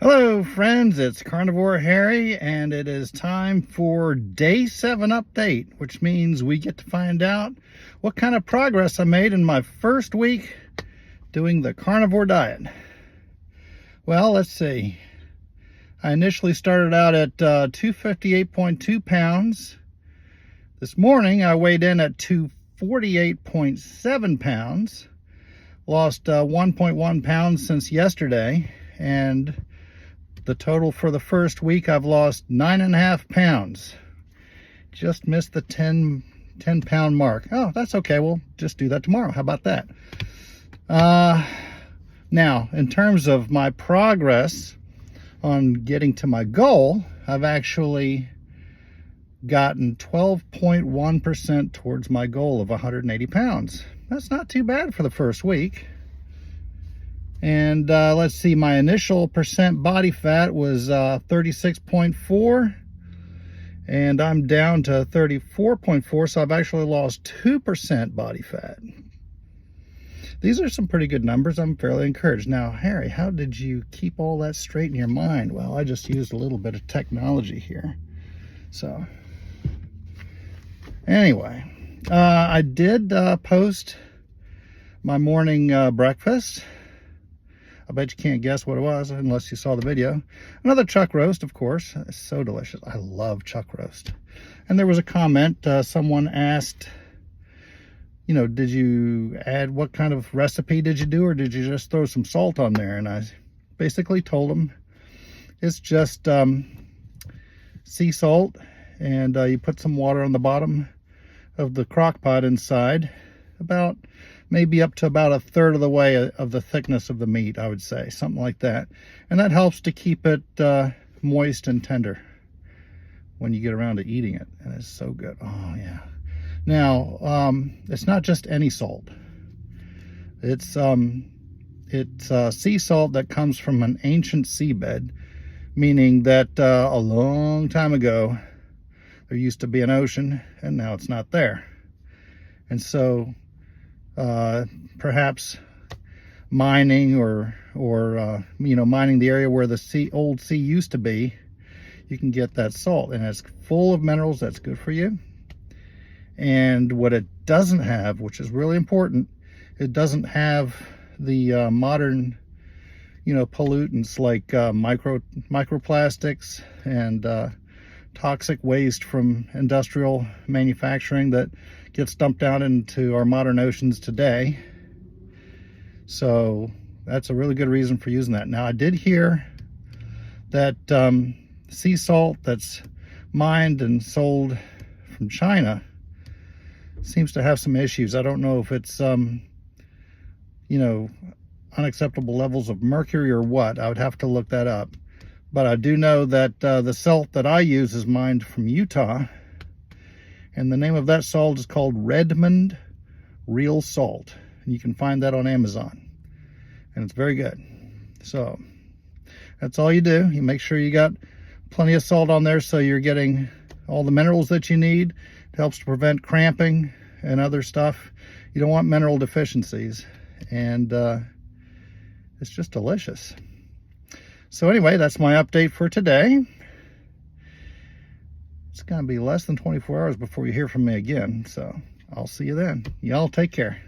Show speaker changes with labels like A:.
A: Hello friends, it's Carnivore Harry, and it is time for day 7 update, which means we get to find out what kind of progress I made in my first week doing the carnivore diet. Well, let's see. I initially started out at 258.2 pounds. This morning I weighed in at 248.7 pounds. Lost 1.1 pounds since yesterday, and the total for the first week, I've lost 9.5 pounds. Just missed the 10 pound mark. Oh, that's okay. We'll just do that tomorrow. How about that? Now, in terms of my progress on getting to my goal, I've actually gotten 12.1% towards my goal of 180 pounds. That's not too bad for the first week. And let's see, my initial percent body fat was 36.4, and I'm down to 34.4, so I've actually lost 2% body fat. These are some pretty good numbers. I'm fairly encouraged. Now, Harry, how did you keep all that straight in your mind? Well, I just used a little bit of technology here. So, anyway, I did post my morning breakfast. I bet you can't guess what it was unless you saw the video. Another chuck roast, of course. It's so delicious. I love chuck roast. And there was a comment. Someone asked, you know, did you add, what kind of recipe did you do, or did you just throw some salt on there? And I basically told them it's just sea salt, and you put some water on the bottom of the crock pot inside, about maybe up to about 1/3 of the way of the thickness of the meat, I would say, something like that. And that helps to keep it moist and tender when you get around to eating it. And it's so good. Oh yeah. Now, it's not just any salt. It's sea salt that comes from an ancient seabed, meaning that a long time ago there used to be an ocean, and now it's not there. And so perhaps mining or you know, mining the area where the old sea used to be, you can get that salt, and it's full of minerals. That's good for you. And what it doesn't have, which is really important, it doesn't have the modern, you know, pollutants like microplastics and toxic waste from industrial manufacturing that gets dumped out into our modern oceans today. So that's a really good reason for using that. Now, I did hear that sea salt that's mined and sold from China seems to have some issues. I don't know if it's you know, unacceptable levels of mercury or what. I would have to look that up. But I do know that the salt that I use is mined from Utah, and the name of that salt is called Redmond Real Salt. And you can find that on Amazon, and it's very good. So that's all you do. You make sure you got plenty of salt on there so you're getting all the minerals that you need. It helps to prevent cramping and other stuff. You don't want mineral deficiencies, and it's just delicious. So anyway, that's my update for today. It's going to be less than 24 hours before you hear from me again, so I'll see you then. Y'all take care.